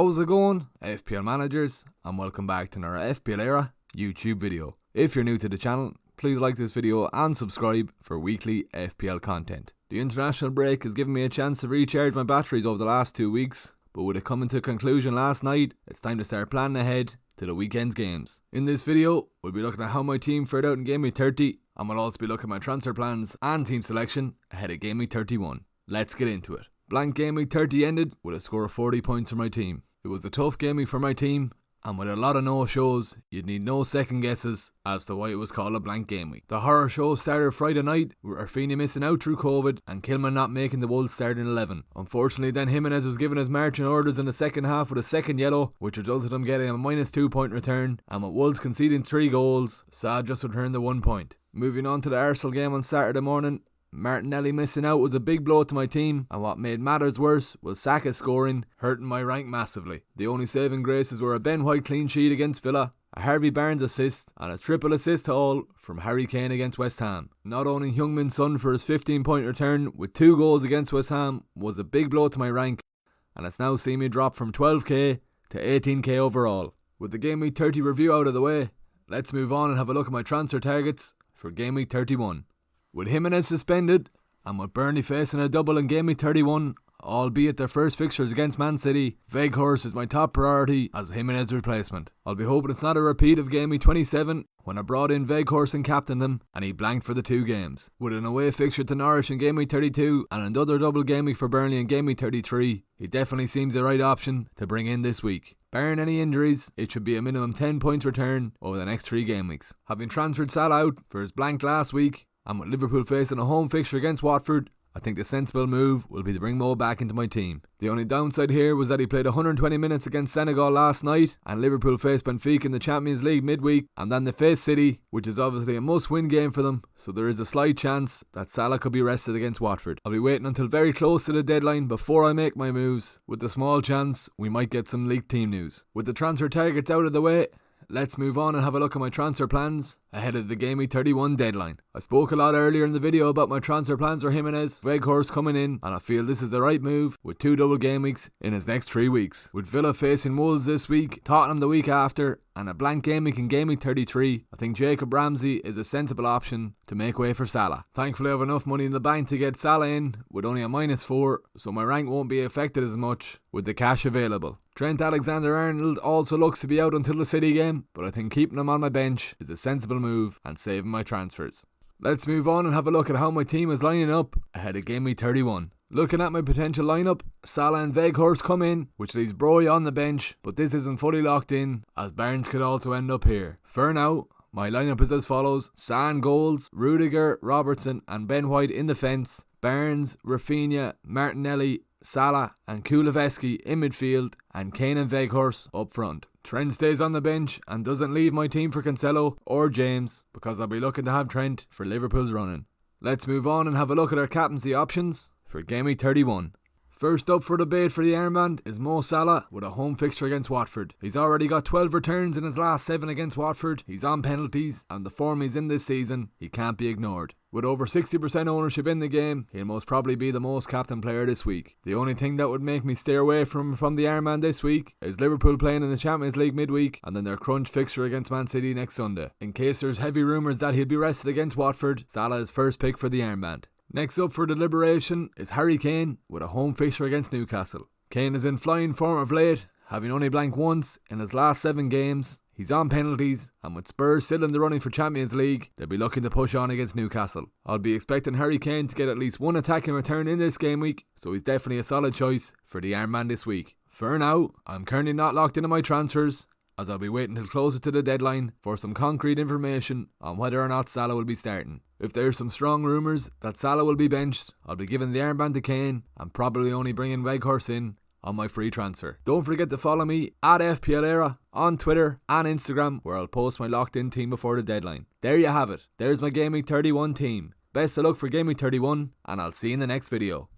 How's it going, FPL managers, and welcome back to another FPL Éire YouTube video. If you're new to the channel, please like this video and subscribe for weekly FPL content. The international break has given me a chance to recharge my batteries over the last 2 weeks, but with it coming to a conclusion last night, it's time to start planning ahead to the weekend's games. In this video, we'll be looking at how my team fared out in Gameweek 30, and we'll also be looking at my transfer plans and team selection ahead of Gameweek 31. Let's get into it. Blank Gameweek 30 ended with a score of 40 points for my team. It was a tough gameweek for my team, and with a lot of no-shows, you'd need no second guesses as to why it was called a blank gameweek. The horror show started Friday night with Rafinha missing out through COVID and Kilman not making the Wolves starting 11. Unfortunately, then Jimenez was given his marching orders in the second half with a second yellow, which resulted in him getting a -2 point return, and with Wolves conceding 3 goals, Saad just returned the 1 point. Moving on to the Arsenal game on Saturday morning, Martinelli missing out was a big blow to my team, and what made matters worse was Saka scoring, hurting my rank massively. The only saving graces were a Ben White clean sheet against Villa, a Harvey Barnes assist, and a triple assist haul from Harry Kane against West Ham. Not owning Heung-min Son for his 15-point return with 2 goals against West Ham was a big blow to my rank, and it's now seen me drop from 12k to 18k overall. With the Gameweek 30 review out of the way, let's move on and have a look at my transfer targets for Gameweek 31. With Jimenez suspended, and with Burnley facing a double in Gameweek 31, albeit their first fixtures against Man City, Weghorst is my top priority as Jimenez replacement. I'll be hoping it's not a repeat of Gameweek 27 when I brought in Weghorst and captained him, and he blanked for the 2 games. With an away fixture to Norwich in Gameweek 32 and another double gameweek for Burnley in Gameweek 33, he definitely seems the right option to bring in this week. Barring any injuries, it should be a minimum 10 points return over the next 3 game weeks. Having transferred Salah out for his blank last week, and with Liverpool facing a home fixture against Watford, I think the sensible move will be to bring Mo back into my team. The only downside here was that he played 120 minutes against Senegal last night, and Liverpool faced Benfica in the Champions League midweek, and then they faced City, which is obviously a must-win game for them, so there is a slight chance that Salah could be rested against Watford. I'll be waiting until very close to the deadline before I make my moves, with the small chance we might get some leaked team news. With the transfer targets out of the way, let's move on and have a look at my transfer plans ahead of the Gameweek 31 deadline. I spoke a lot earlier in the video about my transfer plans for Jimenez, Weghorst coming in, and I feel this is the right move with 2 double game weeks in his next 3 weeks. With Villa facing Wolves this week, Tottenham the week after, and a blank game week in Gameweek 33, I think Jacob Ramsey is a sensible option to make way for Salah. Thankfully I have enough money in the bank to get Salah in with only a -4, so my rank won't be affected as much with the cash available. Trent Alexander-Arnold also looks to be out until the City game, but I think keeping him on my bench is a sensible move and saving my transfers. Let's move on and have a look at how my team is lining up ahead of Gameweek 31. Looking at my potential lineup, Salah and Weghorst come in, which leaves Broy on the bench, but this isn't fully locked in as Barnes could also end up here. For now, my lineup is as follows: San goals, Rudiger, Robertson and Ben White in defence, Barnes, Rafinha, Martinelli, Salah and Kuleveski in midfield, and Kane and Weghorst up front. Trent stays on the bench and doesn't leave my team for Cancelo or James, because I'll be looking to have Trent for Liverpool's running. Let's move on and have a look at our captaincy options for Gameweek 31. First up for debate for the armband is Mo Salah with a home fixture against Watford. He's already got 12 returns in his last 7 against Watford, he's on penalties, and the form he's in this season, he can't be ignored. With over 60% ownership in the game, he'll most probably be the most captain player this week. The only thing that would make me stay away from the armband this week is Liverpool playing in the Champions League midweek and then their crunch fixture against Man City next Sunday. In case there's heavy rumours that he'll be rested against Watford, Salah is first pick for the armband. Next up for deliberation is Harry Kane with a home fixture against Newcastle. Kane is in flying form of late, having only blanked once in his last 7 games. He's on penalties, and with Spurs still in the running for Champions League, they'll be looking to push on against Newcastle. I'll be expecting Harry Kane to get at least 1 attacking return in this game week, so he's definitely a solid choice for the armband this week. For now, I'm currently not locked into my transfers, as I'll be waiting till closer to the deadline for some concrete information on whether or not Salah will be starting. If there's some strong rumours that Salah will be benched, I'll be giving the armband to Kane and probably only bringing Weghorst in on my free transfer. Don't forget to follow me at FPL Éire on Twitter and Instagram, where I'll post my locked in team before the deadline. There you have it. There's my Gameweek 31 team. Best of luck for Gameweek 31, and I'll see you in the next video.